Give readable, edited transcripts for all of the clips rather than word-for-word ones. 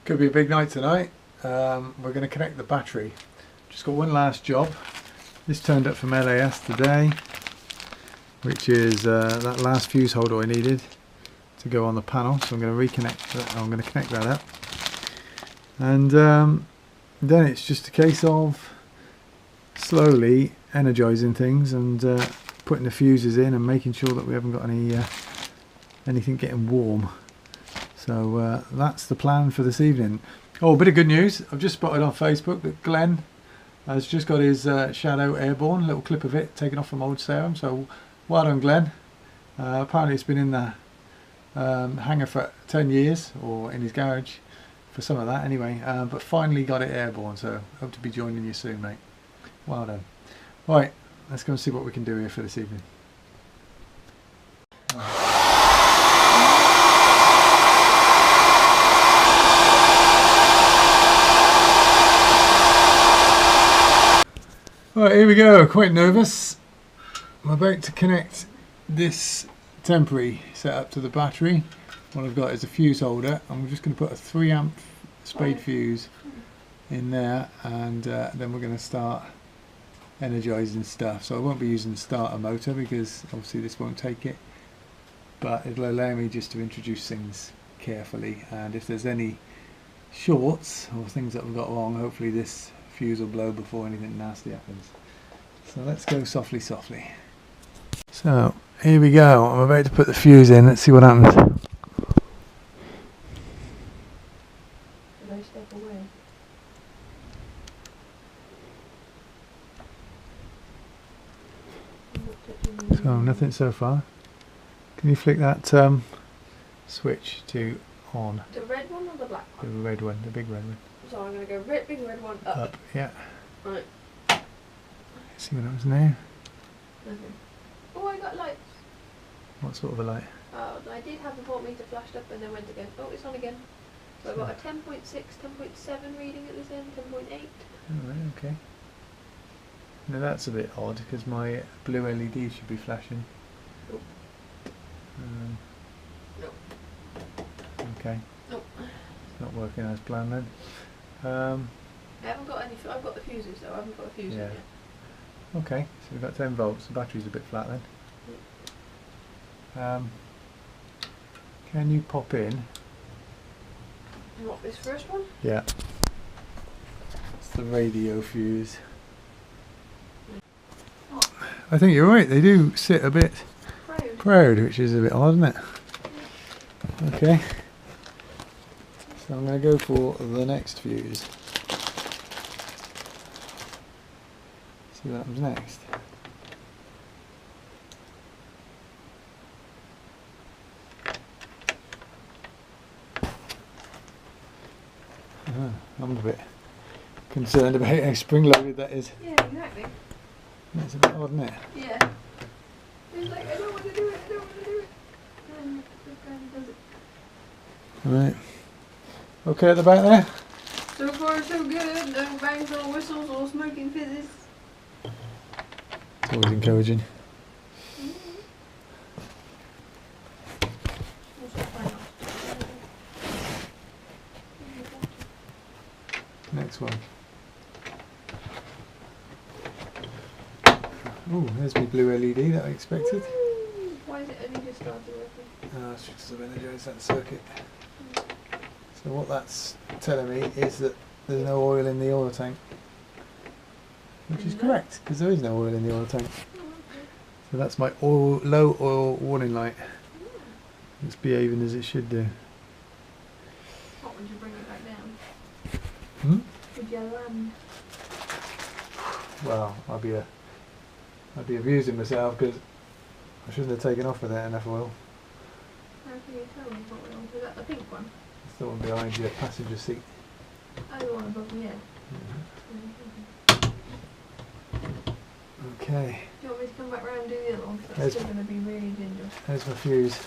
Going to be a big night tonight. We're going to connect the battery. Just got one last job. This turned up from LAS today, which is that last fuse holder I needed to go on the panel. So I'm going to reconnect that. I'm going to connect that up, and then it's just a case of slowly energizing things and putting the fuses in and making sure that we haven't got anything getting warm. So that's the plan for this evening. Oh, a bit of good news. I've just spotted on Facebook that Glenn has just got his Shadow Airborne, little clip of it taken off from old Sarum. So well done, Glenn. Apparently it's been in the hangar for 10 years, or in his garage for some of that anyway, but finally got it airborne, so hope to be joining you soon, mate. Well done. Right, let's go and see what we can do here for this evening. Right, here we go. Quite nervous. I'm about to connect this temporary setup to the battery. What I've got is a fuse holder. I'm just going to put a 3 amp spade fuse in there, and then we're going to start energizing stuff. So I won't be using the starter motor because obviously this won't take it, but it'll allow me just to introduce things carefully, and if there's any shorts or things that we've got wrong, hopefully this fuse will blow before anything nasty happens. So let's go softly. So here we go. I'm about to put the fuse in. Let's see what happens. Should I step away? So nothing so far. Can you flick that switch to on? The red one or the black The one? red one, the big red one. So I'm going to go big red one up. Yeah. Right. See what happens now. Nothing. Oh, I got lights. What sort of a light? I did have the voltmeter flashed up and then went again. Oh, it's on again. So I've got a 10.6, 10.7 reading at this end, 10.8. Alright, okay. Now that's a bit odd because my blue LED should be flashing. Nope. Nope. Okay. Nope. It's not working as planned then. I haven't got any. I've got the fuses though. I haven't got a fuse in Yeah. yet. Okay, so we've got 10 volts. The battery's a bit flat then. Can you pop in? You want this first one? Yeah. It's the radio fuse. Oh. I think you're right, they do sit a bit proud, which is a bit odd, isn't it? Okay. So I'm going to go for the next fuse. See what happens next. I'm a bit concerned about how spring-loaded that is. Yeah, exactly. That's a bit odd, isn't it? Yeah. It's like, I don't want to do it, And this guy does it. Right. Okay at the back there? So far so good. No bangs or whistles or smoking fizzes. It's always encouraging. Next one. Oh, there's my blue LED that I expected. Woo! Why is it only just started working? That's because I've energized that circuit. So what that's telling me is that there's no oil in the oil tank. Which is correct, because there is no oil in the oil tank. So that's my low oil warning light. It's behaving as it should do. What would you bring it back down? Hmm? Would you land? Well, I'd be abusing myself because I shouldn't have taken off without enough oil. How can you tell me what oil? Is that the pink one? It's the one behind your passenger seat. Oh, the one above me, yeah. Okay, Do you want me to come back round and do the other one? 'Cause that's There's- still going to be really ginger. there's my fuse.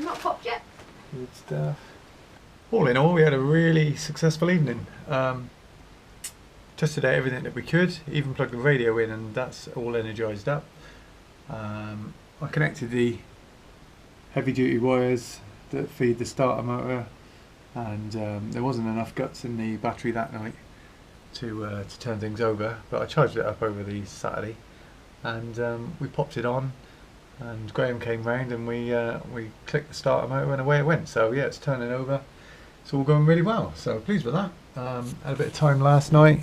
Not popped yet. Good stuff. All in all, we had a really successful evening. Tested out everything that we could, even plugged the radio in, and that's all energized up. I connected the heavy duty wires that feed the starter motor and there wasn't enough guts in the battery that night to turn things over, but I charged it up over the Saturday, and we popped it on, and Graham came round and we clicked the starter motor and away it went. So yeah, it's turning over, it's all going really well, so pleased with that. Had a bit of time last night,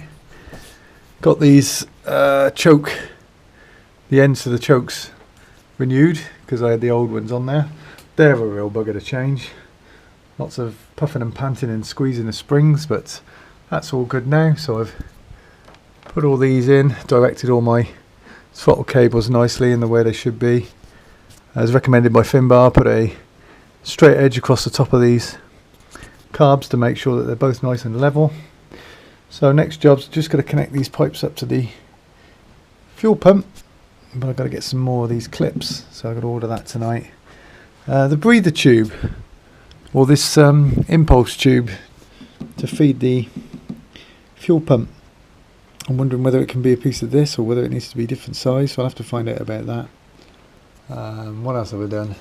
got these the ends of the chokes renewed because I had the old ones on there. They're a real bugger to change, lots of puffing and panting and squeezing the springs, but that's all good now. So I've put all these in, directed all my throttle cables nicely in the way they should be as recommended by Finbar. Put a straight edge across the top of these carbs to make sure that they're both nice and level. So next job's just going to connect these pipes up to the fuel pump, but I've got to get some more of these clips, so I've got to order that tonight. The breather tube, or this impulse tube to feed the fuel pump, I'm wondering whether it can be a piece of this or whether it needs to be different size, so I'll have to find out about that. What else have I done?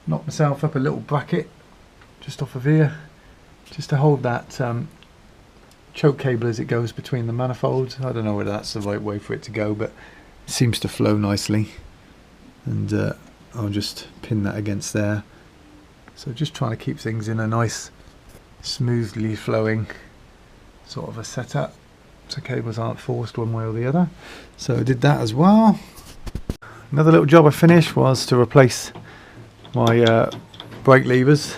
Knocked myself up a little bracket just off of here, just to hold that choke cable as it goes between the manifolds. I don't know whether that's the right way for it to go, but it seems to flow nicely, and I'll just pin that against there. So just trying to keep things in a nice smoothly flowing sort of a setup so cables aren't forced one way or the other. So I did that as well. Another little job I finished was to replace my brake levers.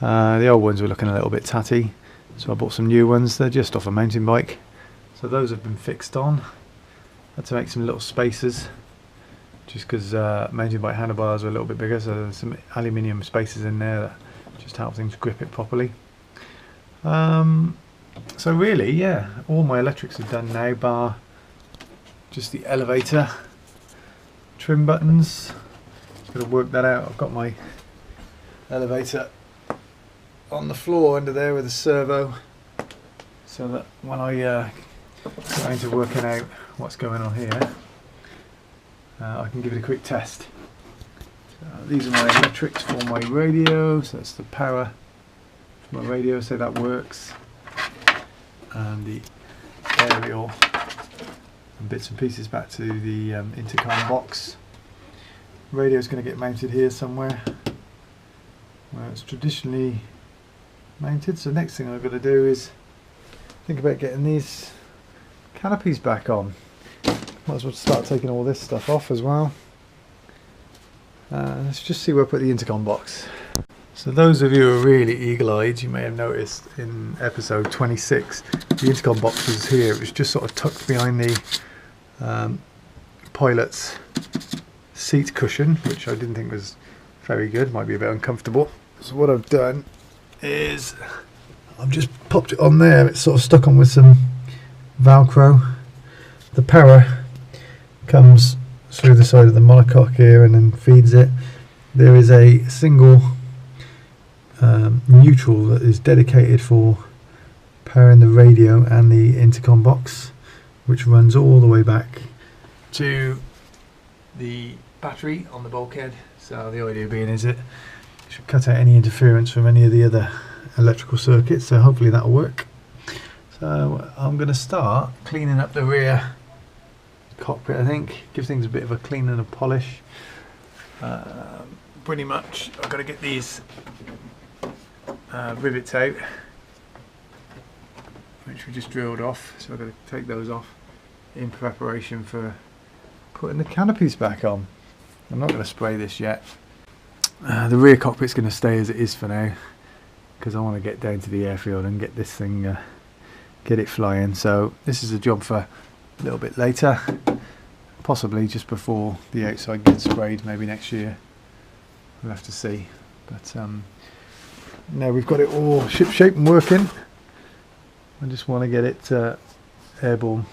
The old ones were looking a little bit tatty, so I bought some new ones. They're just off a mountain bike, so those have been fixed on. Had to make some little spacers just because mountain bike handlebars are a little bit bigger, so there's some aluminium spacers in there that just help things grip it properly. So really, yeah, all my electrics are done now, bar just the elevator trim buttons. Just got to work that out. I've got my elevator on the floor under there with a servo, so that when I get into working out what's going on here, I can give it a quick test. These are my electrics for my radio, so that's the power for my radio, so that works, and the aerial and bits and pieces back to the intercom box. Radio is going to get mounted here somewhere where it's traditionally mounted, so next thing I've got to do is think about getting these canopies back on. Might as well start taking all this stuff off as well. Let's just see where I put the intercom box. So those of you who are really eagle-eyed, you may have noticed in episode 26 the intercom box was here. It was just sort of tucked behind the pilot's seat cushion, which I didn't think was very good, might be a bit uncomfortable. So what I've done is I've just popped it on there. It's sort of stuck on with some Velcro. The power comes through the side of the monocoque here and then feeds it. There is a single neutral that is dedicated for powering the radio and the intercom box, which runs all the way back to the battery on the bulkhead. So the idea being is it should cut out any interference from any of the other electrical circuits, so hopefully that'll work. So I'm going to start cleaning up the rear cockpit, I think, give things a bit of a clean and a polish. Pretty much I've got to get these rivets out, which we just drilled off, so I've got to take those off in preparation for putting the canopies back on. I'm not going to spray this yet. The rear cockpit's going to stay as it is for now, because I want to get down to the airfield and get this thing, get it flying. So this is a job for a little bit later, possibly just before the outside gets sprayed, maybe next year. We'll have to see. But now we've got it all ship shape and working, I just want to get it airborne